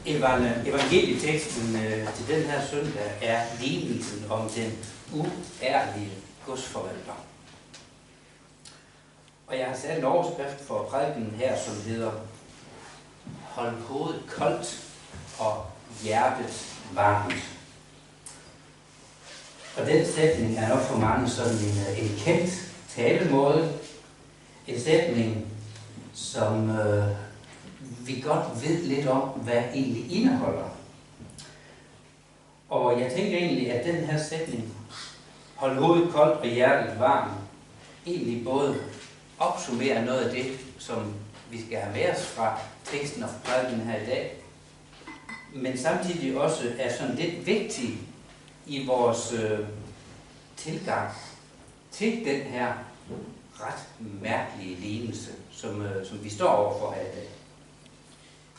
Evangelieteksten til den her søndag er lignelsen om den uærlige godsforvalter. Og jeg har sat en overskrift for prædiken her, som hedder Hold hovedet koldt og hjertet varmt. Og den sætning er nok for mange sådan en kendt talemåde. En sætning, som vi godt ved lidt om, hvad egentlig indeholder. Og jeg tænker egentlig, at den her sætning, hold hovedet koldt og hjertet varmt, egentlig både opsummerer noget af det, som vi skal have med os fra teksten og fra prædiken her i dag, men samtidig også er sådan lidt vigtig i vores tilgang til den her ret mærkelige lignelse, som vi står overfor her i dag.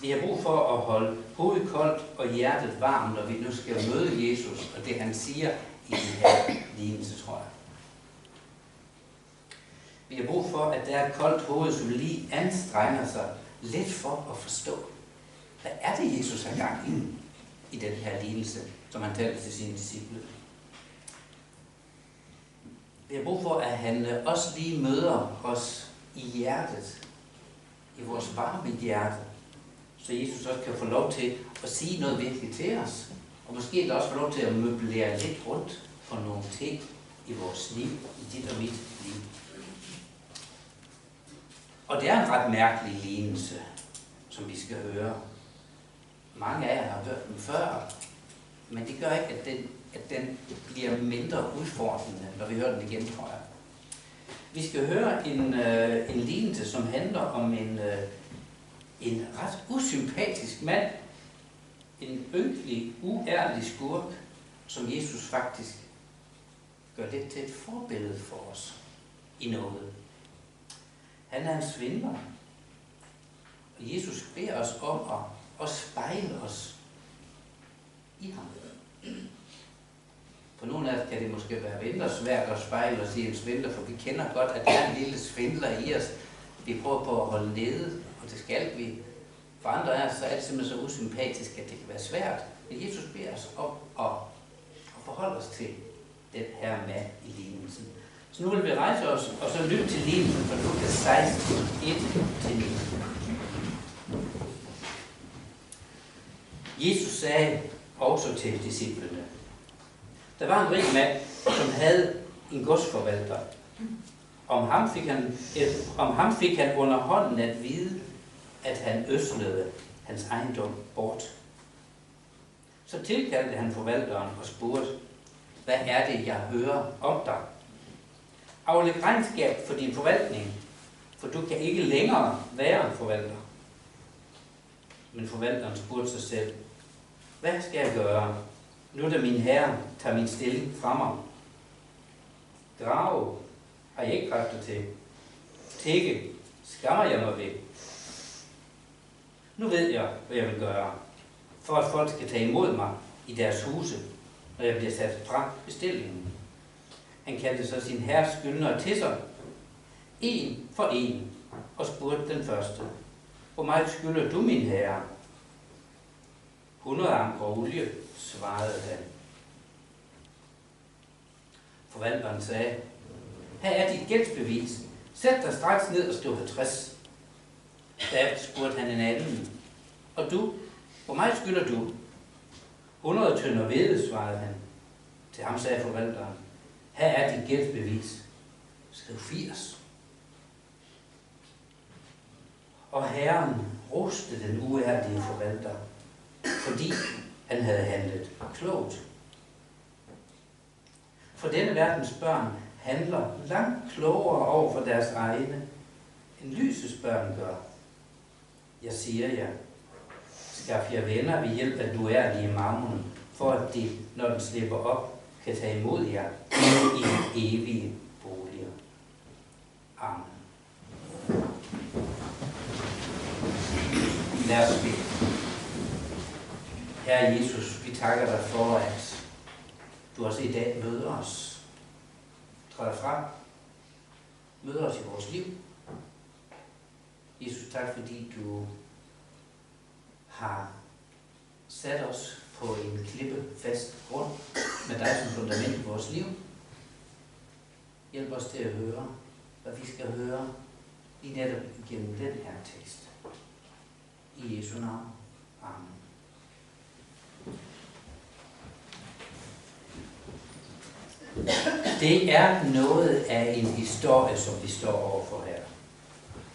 Vi har brug for at holde hovedet koldt og hjertet varmt, når vi nu skal møde Jesus og det, han siger i den her lignelse, tror jeg. Vi har brug for, at der er et koldt hoved, som lige anstrenger sig lidt for at forstå, hvad er det, Jesus har gang i den her lignelse, som han taler til sine disciple. Vi har brug for, at han også lige møder os i hjertet, i vores varme hjerte, så Jesus også kan få lov til at sige noget virkelig til os, og måske også få lov til at møblere lidt rundt for nogle ting i vores liv, i dit og mit liv. Og det er en ret mærkelig lignelse, som vi skal høre. Mange af jer har hørt den før, men det gør ikke, at den bliver mindre udfordrende, når vi hører den igen, tror jeg. Vi skal høre en lignelse, som handler om en ret usympatisk mand, en ynkelig, uærlig skurk, som Jesus faktisk gør lidt til et forbillede for os i noget. Han er en svindler, og Jesus beder os om at spejle os i ham. For nogle af os kan det måske være mindre svært at spejle os i en svindler, for vi kender godt, at der er en lille svindler i os, vi prøver på at holde nede, og det skal vi. For andre af os så er det simpelthen så usympatisk, at det kan være svært. Men Jesus beder os om at forholde os til den her mand i lignelsen. Så nu vil vi rejse os, og så lytte til lignelsen fra Lukas 16, 1-9. Jesus sagde også til disciplene: der var en rig mand, som havde en godsforvalter. Om ham fik han under hånden at vide, at han ødslede hans ejendom bort. Så tilkaldte han forvalteren og spurgte: hvad er det, jeg hører om dig? Aflæg regnskab for din forvaltning, for du kan ikke længere være en forvalter. Men forvalteren spurgte sig selv: hvad skal jeg gøre, nu da min herre tager min stilling fra mig? Grave har jeg ikke kræfter til. Tikke skammer jeg mig ved. Nu ved jeg, hvad jeg vil gøre, for at folk skal tage imod mig i deres huse, når jeg bliver sat fra bestillingen. Han kaldte så sin herres skyldnere til sig, en for en, og spurgte den første: hvor meget skylder du, min herre? 100 ankre olie, svarede han. Forvalteren sagde: her er dit gældsbevis. Sæt dig straks ned og skriv 50. Derefter spurgte han en anden: og du, hvor meget skylder du? 100 tønder hvede, svarede han. Til ham sagde forvalteren: her er dit gældsbevis. Skriv 80. Og herren roste den uærlige forvalter, fordi han havde handlet klogt. For denne verdens børn handler langt klogere over for deres egne, end lysets børn gør. Jeg siger jer, skaf jer venner ved hjælp af den uærlige mammon, for at de, når den slipper op, kan tage imod jer i evige boliger. Amen. Lad os bede. Herre Jesus, vi takker dig for, at du også i dag møder os. Træder frem. Møder os i vores liv. Jesus, tak fordi du har sat os på en klippefast grund med dig som fundament i vores liv. Hjælp os til at høre, hvad vi skal høre lige netop igennem den her tekst. I Jesu navn. Amen. Det er noget af en historie, som vi står overfor her.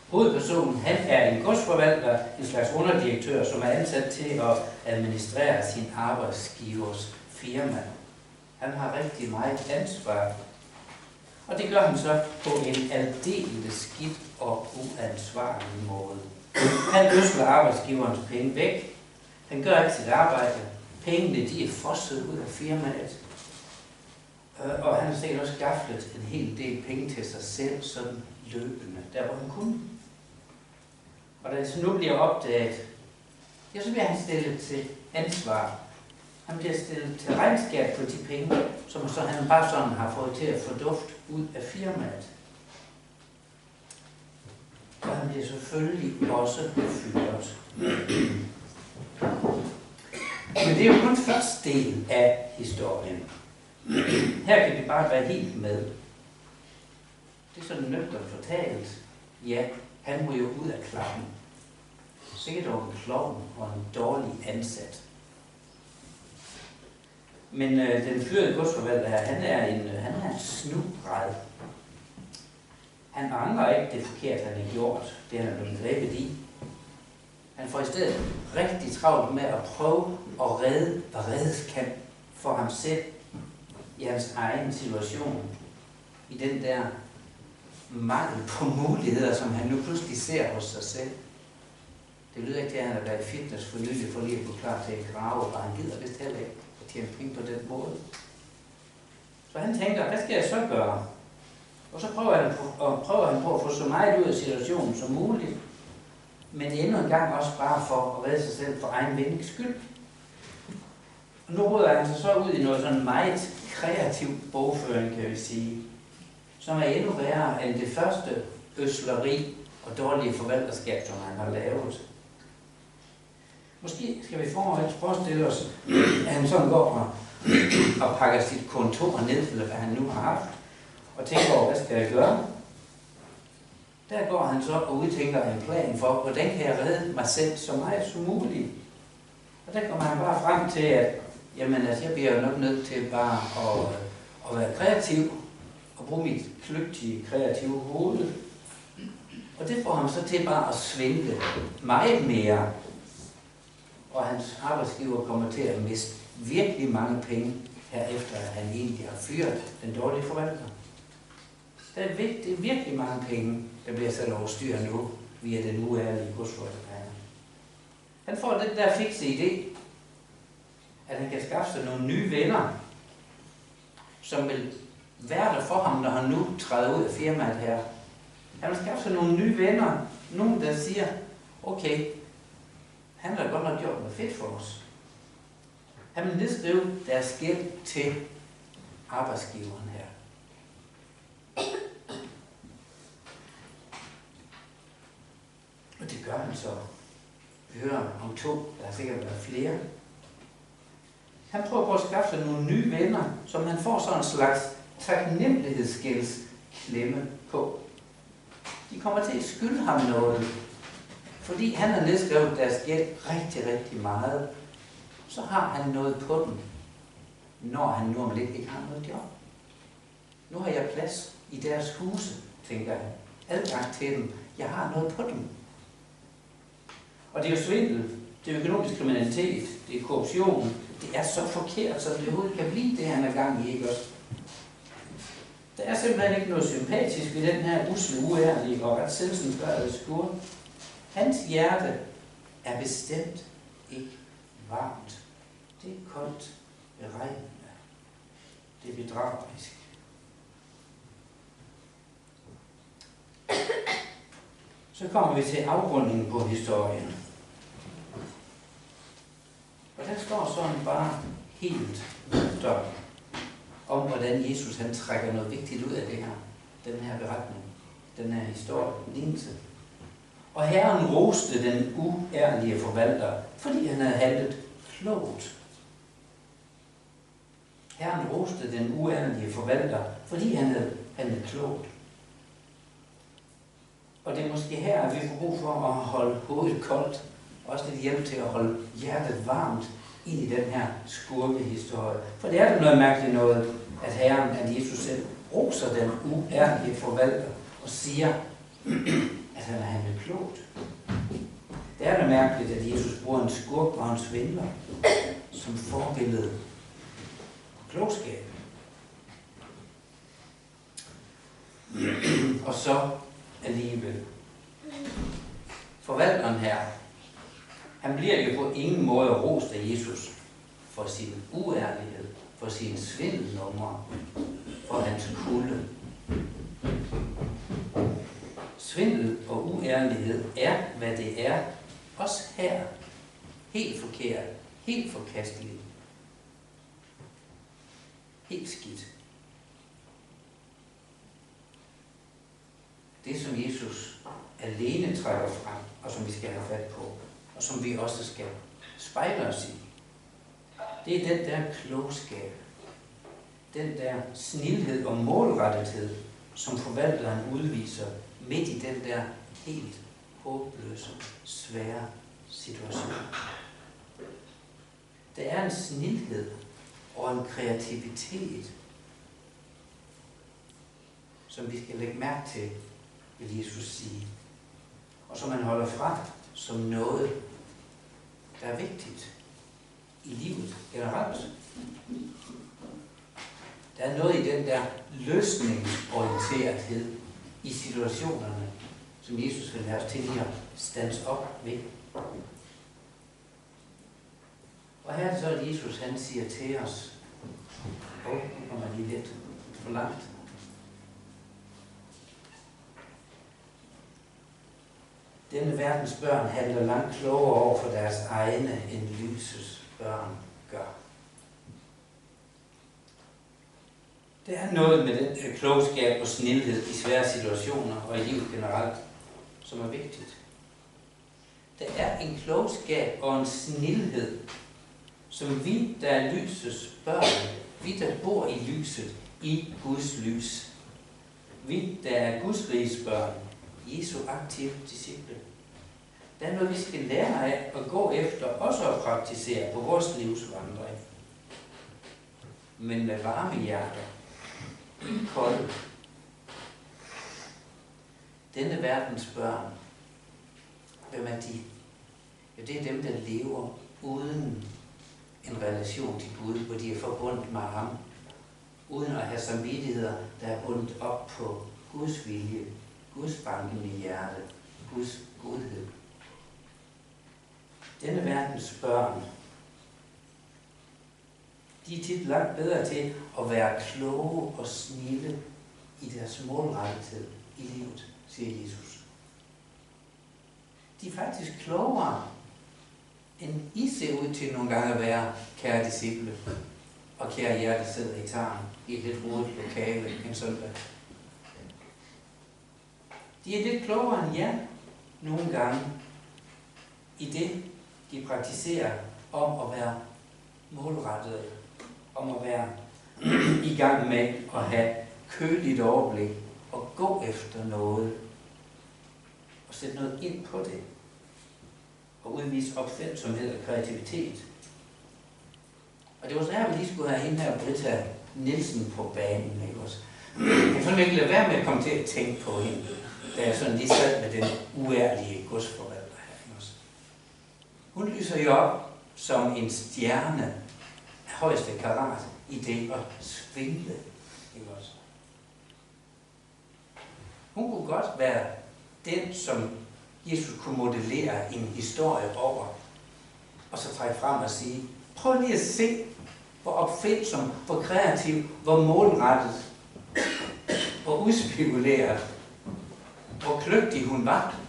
Hovedpersonen, han er en godsforvalter, en slags underdirektør, som er ansat til at administrere sin arbejdsgivers firma. Han har rigtig meget ansvar, og det gør han så på en aldeles skidt og uansvarlig måde. Han ødsler arbejdsgiverens penge væk. Han gør ikke sit arbejde. Pengene, de er fosset ud af firmaet. Og han har sikkert også gaflet en hel del penge til sig selv, sådan løbende, der hvor han kunne. Og da det så nu bliver opdaget, ja, så bliver han stillet til ansvar. Han bliver stillet til regnskab på de penge, som så han bare sådan har fået til at få duft ud af firmaet. Og han bliver selvfølgelig også fyret. Men det er jo kun første del af historien. Her kan vi bare være helt med. Det er sådan nøgternt fortalt. Ja, han må jo ud af klappen. Sikkert over en klovn og en dårlig ansat. Men den fyrede godsforvalter her, han er en snubræd. Han angrer ikke det forkert, han har gjort. Det han er blevet grebet i. Han får i stedet rigtig travlt med at prøve at redde, hvad reddes kan for ham selv i hans egen situation. I den der mangel på muligheder, som han nu pludselig ser hos sig selv. Det lyder ikke til, at han har været i fitness for nylig, for lige at gå klar til at grave, og han gider vist heller ikke at tjene penge på den måde. Så han tænker, hvad skal jeg så gøre? Og så prøver han på at få så meget ud af situationen som muligt, men endnu en gang også bare for at redde sig selv for egen vindings skyld. Og nu råder han sig så ud i noget sådan meget kreativ bogføring, kan vi sige, som er endnu værre end det første øsleri og dårlige forvalterskab, som han har lavet. Måske skal vi forestille os, at han sådan går og pakker sit kontor ned, eller hvad han nu har haft, og tænker over, hvad skal jeg gøre? Der går han så og udtænker en plan for, hvordan kan jeg redde mig selv så meget som muligt. Og der kommer han bare frem til, at jamen, altså, jeg bliver jo nok nødt til bare at være kreativ, og bruge mit kløgtige, kreative hoved. Og det får ham så til bare at svindle meget mere. Og hans arbejdsgiver kommer til at miste virkelig mange penge, herefter at han egentlig har fyret den dårlige forvalter. Det er virkelig mange penge, der bliver sat over styr nu, via den uærlige godsforvalter. Han får den der fikse idé, at han kan skaffe sig nogle nye venner, som vil være der for ham, når han nu træder ud af firmaet her. Han vil skaffe sig nogle nye venner, nogen der siger, okay, han har godt nok gjort noget fedt for os. Han vil nedskrive deres gæld til arbejdsgiveren her. Og det gør han så. Vi hører om 2, der har sikkert været flere. Han prøver på at skaffe sig nogle nye venner, som han får sådan en slags taknemmelighedsgældsklemme på. De kommer til at skylde ham noget, fordi han har nedskrevet deres gæld rigtig, rigtig meget. Så har han noget på dem, når han nu om lidt ikke har noget job. Nu har jeg plads i deres huse, tænker han. Adgang til dem. Jeg har noget på dem. Og det er jo svindel, det er økonomisk kriminalitet, det er korruption. Det er så forkert, som det overhovedet kan blive, det han er gang i, ikke også? Der er simpelthen ikke noget sympatisk ved den her usle, uærlige og ret selvcentrerede skurk. Hans hjerte er bestemt ikke varmt. Det er koldt, beregnende. Det er bedragerisk. Så kommer vi til afrundingen på historien. Og der står sådan bare helt nøgternt om, hvordan Jesus han trækker noget vigtigt ud af det her, den her beretning, den her historie, lignelse. Og Herren roste den uærlige forvalter, fordi han havde handlet klogt. Herren roste den uærlige forvalter, fordi han havde klogt. Og det er måske her, at vi får brug for at holde hovedet koldt, også lidt hjælp til at holde hjertet varmt ind i den her skurkehistorie. For det er da noget mærkeligt noget, at Herren, at Jesus selv, roser den uærlige forvalter og siger, at han har handlet klogt. Det er da mærkeligt, at Jesus bruger en skurk og en svindler som forbillede på klogskab. Og så alligevel. Forvalteren her, han bliver jo på ingen måde rost af Jesus for sin uærlighed, for sin svindelnumre, for hans kulde. Svindel og uærlighed er, hvad det er, også her. Helt forkert, helt forkasteligt, helt skidt. Det, som Jesus alene trækker frem, og som vi skal have fat på, og som vi også skal spejle os i, det er den der klogskab, den der snilhed og målrettethed, som forvalteren udviser midt i den der helt håbløse, svære situation. Der er en snilhed og en kreativitet, som vi skal lægge mærke til, vil Jesus sige, og som man holder fra som noget, der er vigtigt i livet generelt. Der er noget i den der løsningsorienterethed i situationerne, som Jesus vil have os til at stands op ved. Og her er det så, at Jesus han siger til os, nu kommer lige lidt for langt. Denne verdens børn handler langt klogere over for deres egne, end lysets børn gør. Det er noget med den klogskab og snilhed i svære situationer og i livet generelt, som er vigtigt. Der er en klogskab og en snilhed, som vi, der er lysets børn, vi, der bor i lyset, i Guds lys. Vi, der er Guds riges børn, Jesu aktive disciple. Der er noget, vi skal lære af at gå efter, også at praktisere på vores livsvandring. Men med varme hjerter, kolde. Denne verdens børn, hvem er de? Ja, det er dem, der lever uden en relation til Gud, hvor de er forbundet med ham, uden at have samvittigheder, der er bundet op på Guds vilje, Guds bankende hjerte, Guds godhed. Denne verdens børn, de er tit langt bedre til at være kloge og snilde i deres målrettethed i livet, siger Jesus. De er faktisk klogere, end I ser ud til nogle gange at være, kære disciple, og kære jer, der sidder i tarmen i et lidt rodet lokale en søndag. De er lidt klogere end jer nogle gange i det, de praktiserer om at være målrettede, om at være i gang med at have køligt overblik og gå efter noget og sætte noget ind på det og udvise opfindsomhed og kreativitet. Og det var sådan her, vi lige skulle have hende her Britta Nielsen på banen, ikke også? Jeg kan ikke lade være med at komme til at tænke på hende, da jeg sådan lige sad med den uærlige godsforvalter her, ikke også? Hun lyser jo op som en stjerne af højeste karat i det at svindle, ikke også? Hun kunne godt være den, som Jesus kunne modellere en historie over, og så trække frem og sige, prøv lige at se, hvor opfindsom, hvor kreativ, hvor målrettet, hvor udspekuleret, hvor kløgtig hun var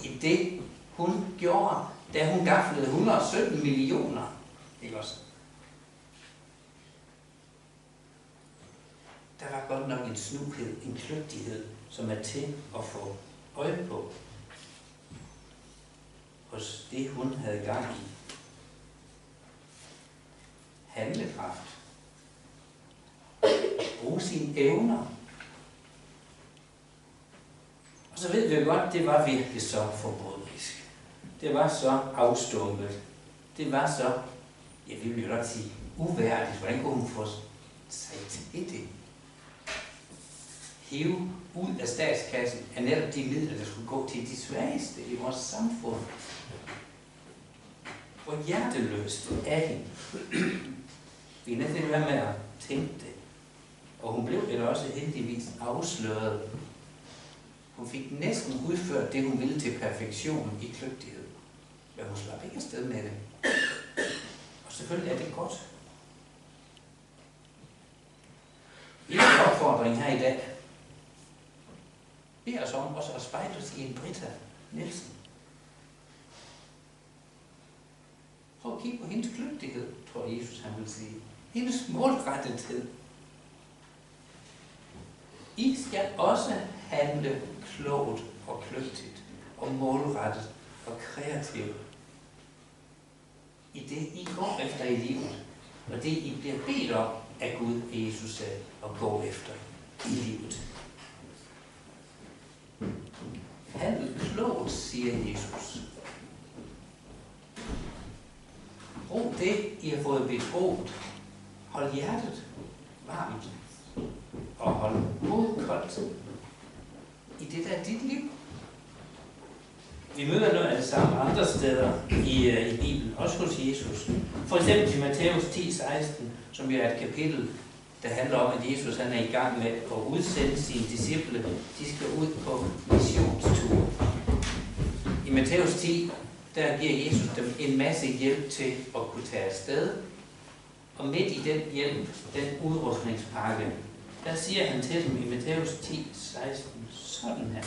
i det, hun gjorde, da hun gaflede 117 millioner. Ikke også? Der var godt nok en snughed, en kløgtighed, som er til at få øje på hos det, hun havde gang i. handlekraft. Bruge sine evner. Og så ved vi jo godt, det var virkelig så forbryderisk. Det var så afstumpet. Det var så, jeg vil jo nok sige, uværdigt. Hvordan kunne hun få sig til det? Hive ud af statskassen af netop de midler, der skulle gå til de svageste i vores samfund. Hvor hjerteløst er hende. Vi er næsten ikke være med at tænke det. Og hun blev vel også heldigvis afsløret. Hun fik næsten udført det, hun ville til perfektion i kløgtighed. Men hun slap ikke afsted med det. Og selvfølgelig er det godt. En opfordring her i dag beder os om også at spejle os i en Britta Nielsen. Prøv at kigge på hendes kløgtighed, tror Jesus han vil sige. Hendes målrettethed. I skal også handle klogt og kløgtigt og målrettet og kreativt i det, I går efter i livet, og det, I bliver bedt om af Gud, Jesus selv, at gå efter i livet. Handle klogt, siger Jesus. Brug det, I har fået betroet. Hold hjertet varmt og hold hovedet koldt i det, der er dit liv. Vi møder noget af det samme andre steder i Bibelen, også hos Jesus. For eksempel i Matthæus 10:16, som jo er et kapitel, der handler om, at Jesus han er i gang med at udsende sine disciple. De skal ud på missionstur. I Matthæus 10, der giver Jesus dem en masse hjælp til at kunne tage afsted. Og midt i den hjælp, den udrustningspakke, der siger han til dem i Matthæus 10:16 sådan her.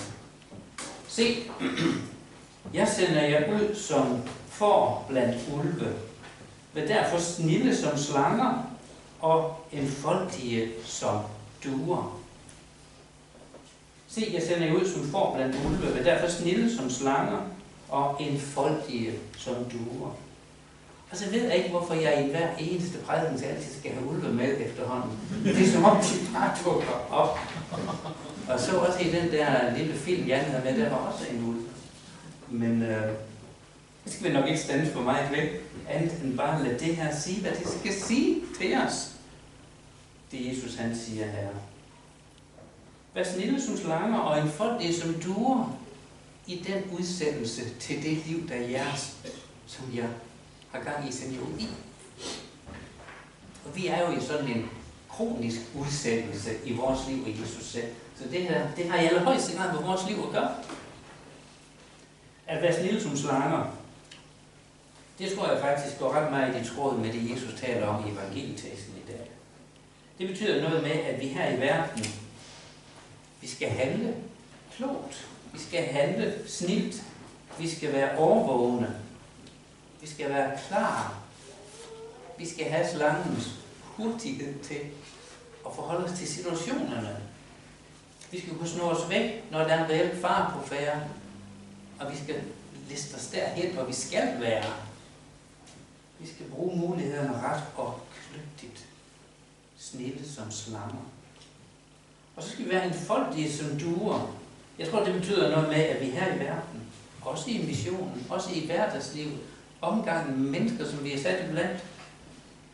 Se, jeg sender jer ud som får blandt ulve, vil derfor snilde som slanger og enfoldige som duer. Se, jeg sender jer ud som får blandt ulve, vil derfor snilde som slanger og enfoldige som duer. Og så ved jeg ikke, hvorfor jeg i hver eneste prædiken altid skal have ulve med efterhånden. Det er som om de bare dukker op. Og så også i den der lille film, Jan havde med, der var også en ulv. Men det skal vi nok ikke stande for mig væk, andet end bare lade det her sige, hvad det skal sige til os. Det Jesus han siger her. Vær snille som slanger og enfoldige som duer i den udsendelse til det liv, der er jeres, som jeg har gang i sendt i. Og vi er jo i sådan en kronisk udsendelse i vores liv i Jesus selv. Så det har i allerhøjeste grad med vores liv at gøre. At være snille som slanger, det tror jeg faktisk går ret meget i tråd med det, Jesus taler om i evangelieteksten i dag. Det betyder noget med, at vi her i verden, vi skal handle klogt. Vi skal handle snilt. Vi skal være overvågne. Vi skal være klar. Vi skal have slangens hurtighed til at forholde os til situationerne. Vi skal kunne snå os væk, når der er en reel fare på færde. Og vi skal liste os derhen, hvor vi skal være. Vi skal bruge mulighederne ret og kløgtigt. Snille som slanger. Og så skal vi være enfoldige som duer. Jeg tror, det betyder noget med, at vi her i verden, også i missionen, også i hverdagslivet, omgangen med mennesker, som vi er sat i blandt,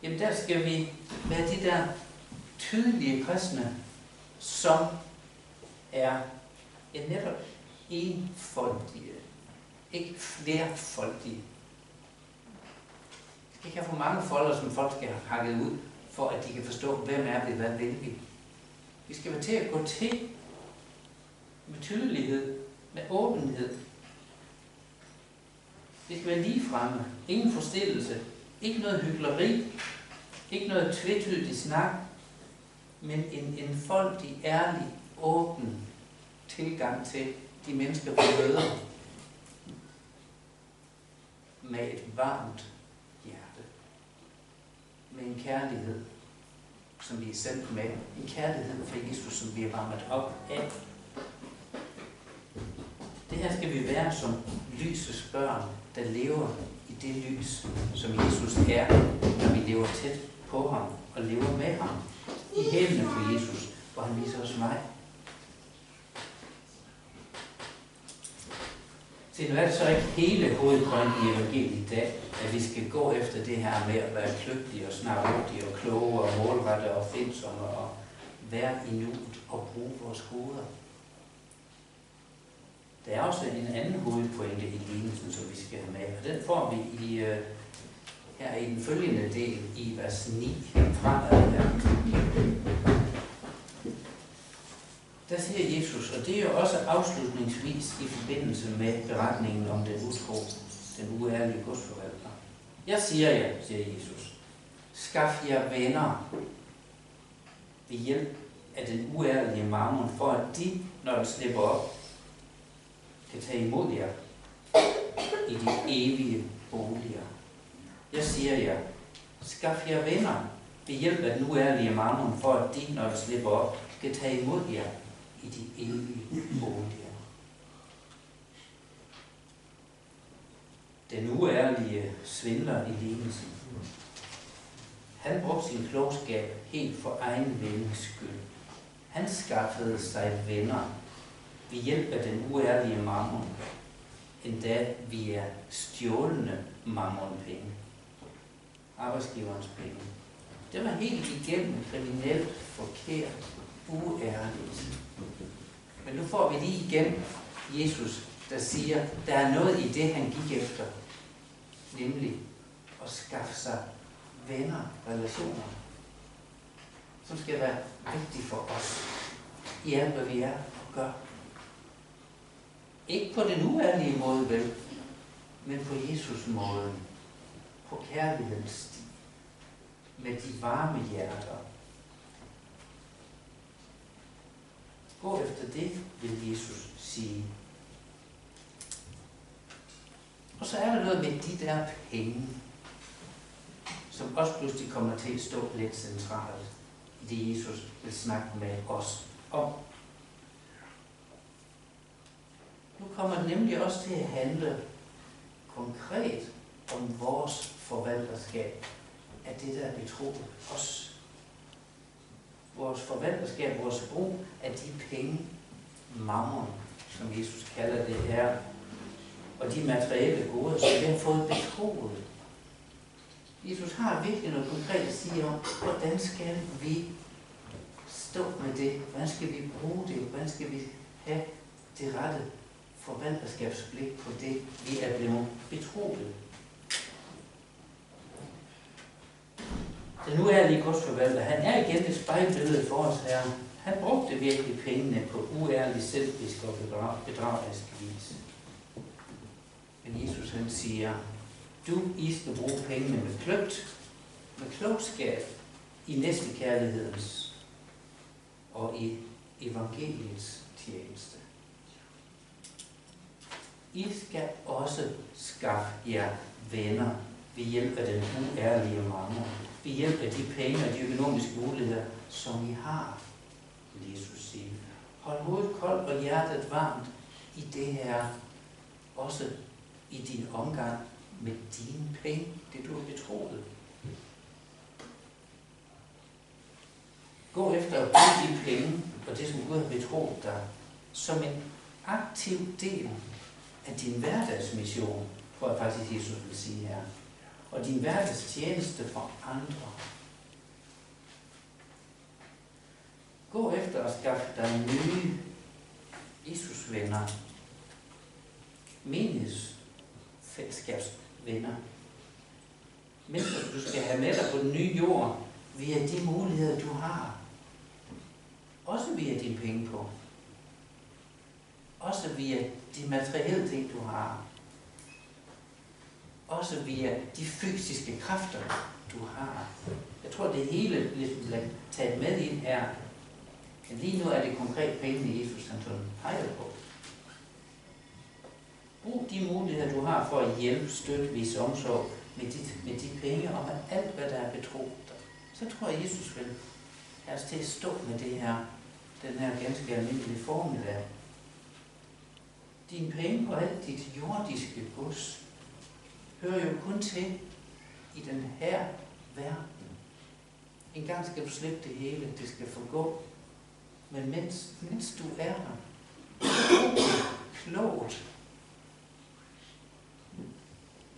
jamen der skal vi være de der tydelige kristne, som er netop enfoldige, ikke flerfoldige. Vi skal ikke have for mange folder, som folk skal have hakket ud, for at de kan forstå, hvem er vi, hvad vil vi. Vi skal være til at gå til med tydelighed, med åbenhed. Vi skal være ligefremme, ingen forstillelse, ikke noget hykleri, ikke noget tvetydig snak, men en enfoldig, ærlig, åben tilgang til de mennesker, vi møder med et varmt hjerte, med en kærlighed, som vi er sendt med, en kærlighed for Jesus, som vi er varmet op af. Det her skal vi være som lysets børn, der lever i det lys, som Jesus er, når vi lever tæt på ham og lever med ham i hælene på Jesus, hvor han viser os vej. Se, nu er det så ikke hele hovedpointen i evangeliet i dag, at vi skal gå efter det her med at være kløgtige og snarrådige og kloge og målrette og opfindsomme og være i nuet og bruge vores hoveder. Der er også en anden hovedpointe i lignelsen, som vi skal have med, og den får vi her i den følgende del i vers 9 fremad her. Der siger Jesus, og det er jo også afslutningsvis i forbindelse med beretningen om den utro, den uærlige godsforvalter. Jeg siger jer, siger Jesus, skaf jer venner ved hjælp af den uærlige mammon, for at de, når den slipper op, kan tage imod jer i de evige boliger. Jeg siger jer, skaf jer venner ved hjælp af den uærlige mammon, for at de, når den slipper op, kan tage imod jer i de evige boliger. Den uærlige svindler i lignelsen. Han brugte sin klogskab helt for egen vindings skyld. Han skaffede sig venner ved hjælp af den uærlige mammon, endda via stjålne mammonpenge. Arbejdsgiverens penge. Det var helt igennem kriminelt, forkert, uærligt. Men nu får vi lige igen Jesus, der siger, der er noget i det, han gik efter. Nemlig at skaffe sig venner, relationer, som skal være vigtige for os i alt, hvad vi er og gør. Ikke på den uærlige måde, vel, men på Jesus måden, på kærlighedens sti, med de varme hjerter. Gå efter det, vil Jesus sige. Og så er der noget med de der penge, som også pludselig kommer til at stå lidt centralt i det, Jesus vil snakke med os om. Nu kommer det nemlig også til at handle konkret om vores forvalterskab af det, der er betroet os. Vores forvalterskab, vores brug af de penge, mammon, som Jesus kalder det her, og de materielle goder, som vi har fået betroet. Jesus har virkelig noget konkret at sige om, hvordan skal vi stå med det? Hvordan skal vi bruge det? Hvordan skal vi have det rette forvalterskabsblik på det, vi er blevet betroet? Den uærlige godsforvalter, han er igen et spejlbillede for os her. Han brugte virkelig pengene på uærlig, selvisk og bedragerisk vis. Men Jesus han siger, I skal bruge pengene med klogskab i næstekærlighedens og i evangeliets tjeneste. I skal også skaffe jer venner ved hjælp af den uærlige mammon, ved hjælp af de penge og de økonomiske muligheder, som I har, vil Jesus sige. Hold hovedet koldt og hjertet varmt i det her, også i din omgang med dine penge, det du har betroet. Gå efter at bruge de penge og det, som Gud har betroet dig, som en aktiv del af din hverdagsmission, tror jeg faktisk, Jesus vil sige her, og din hverdagstjeneste for andre. Gå efter at skaffe dig nye Jesusvenner, menighedsfællesskabsvenner, mennesker, du skal have med dig på den nye jord, via de muligheder, du har. Også via dine penge på. Også via de materielle ting, du har. Også via de fysiske kræfter, du har. Jeg tror, det hele bliver taget med ind her. Men lige nu er det konkret pengene, Jesus han peger på. Brug de muligheder, du har for at hjælpe, støtte, vise omsorg med de penge og med alt, hvad der er betroet dig. Så tror jeg, Jesus vil have os til at stå med det her, den her ganske almindelige formiddag. Dine penge og alt dit jordiske gods hører jo kun til i den her verden. En gang skal du slippe det hele, det skal forgå. Men mens du er der, klogt,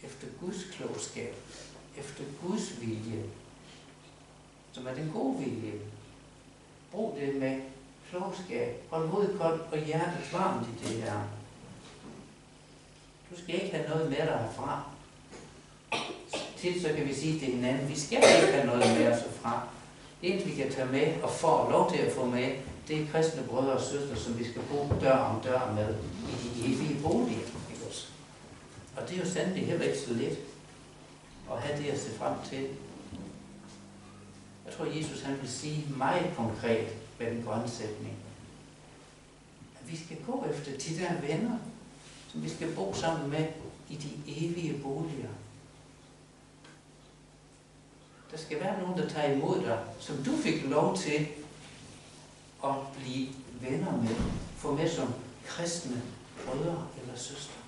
efter Guds klogskab, efter Guds vilje, som er den gode vilje. Brug det med klogskab, hold hovedet koldt og hjertet varmt i det her. Du skal ikke have noget med dig herfra. Til så kan vi sige til hinanden, vi skal ikke have noget med os herfra. Det eneste vi kan tage med og får lov til at få med, det er kristne brødre og søstre, som vi skal bo dør om dør med i de evige boliger. Ikke også? Og det er jo sandelig heller ikke så let at have det at se frem til. Jeg tror, Jesus han vil sige meget konkret med den grønne sætning, at vi skal gå efter de der venner, som vi skal bo sammen med i de evige boliger. Der skal være nogen, der tager imod dig, som du fik lov til at blive venner med, få med som kristne brødre eller søstre,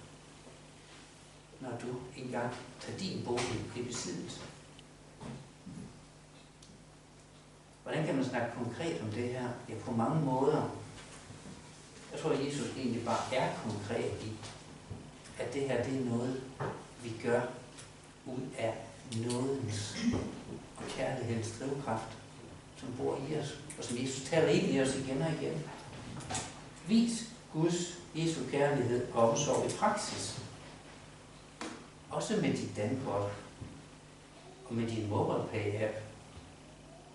når du engang tager din bolig i besiddelse. Hvordan kan man snakke konkret om det her? Ja, på mange måder. Jeg tror, at Jesus egentlig bare er konkret i, at det her det er noget, vi gør ud af nådens og kærlighedens drivkraft, som bor i os, og som Jesus taler ind i os igen og igen. Vis Guds, Jesu kærlighed og omsorg i praksis. Også med dit dankort og med din MobilePay-app,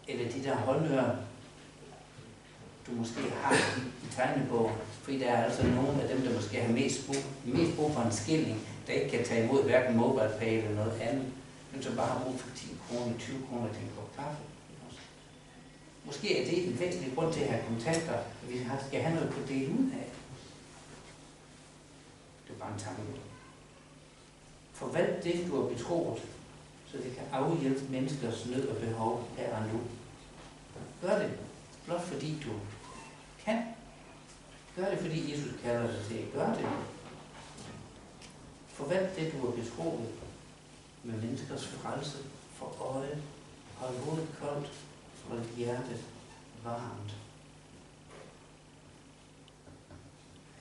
eller de der håndører, du måske har i tegnebogen, fordi der er altså nogle af dem, der måske har mest brug for en skilling, der ikke kan tage imod hverken MobilePay eller noget andet, men som bare har brug for 10 kroner, 20 kroner til en kop kaffe. Måske er det en væsentlig grund til at have kontanter, at vi skal have noget at kunne dele ud af. Det er bare en tanke. Forvalt det, du har betroet, så det kan afhjælpe menneskers nød og behov her og nu. Gør det, blot fordi du kan. Gør det, fordi Jesus kalder dig til at gøre det. Forvalt det, du har betroet, med menneskers frelse for øje. Hold hovedet koldt, hold hjertet varmt.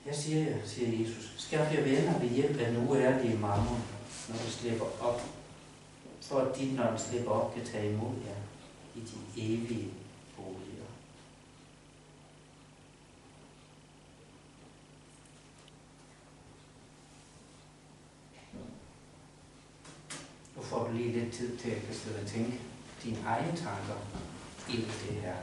Jeg siger Jesus, skaf jer venner ved hjælp af en uærlige mammon, når du slipper op, for at dit, når du slipper op, kan tage imod jer i de evige boliger. Nu får du lige lidt tid til at tænke dine egne tanker ind i det her.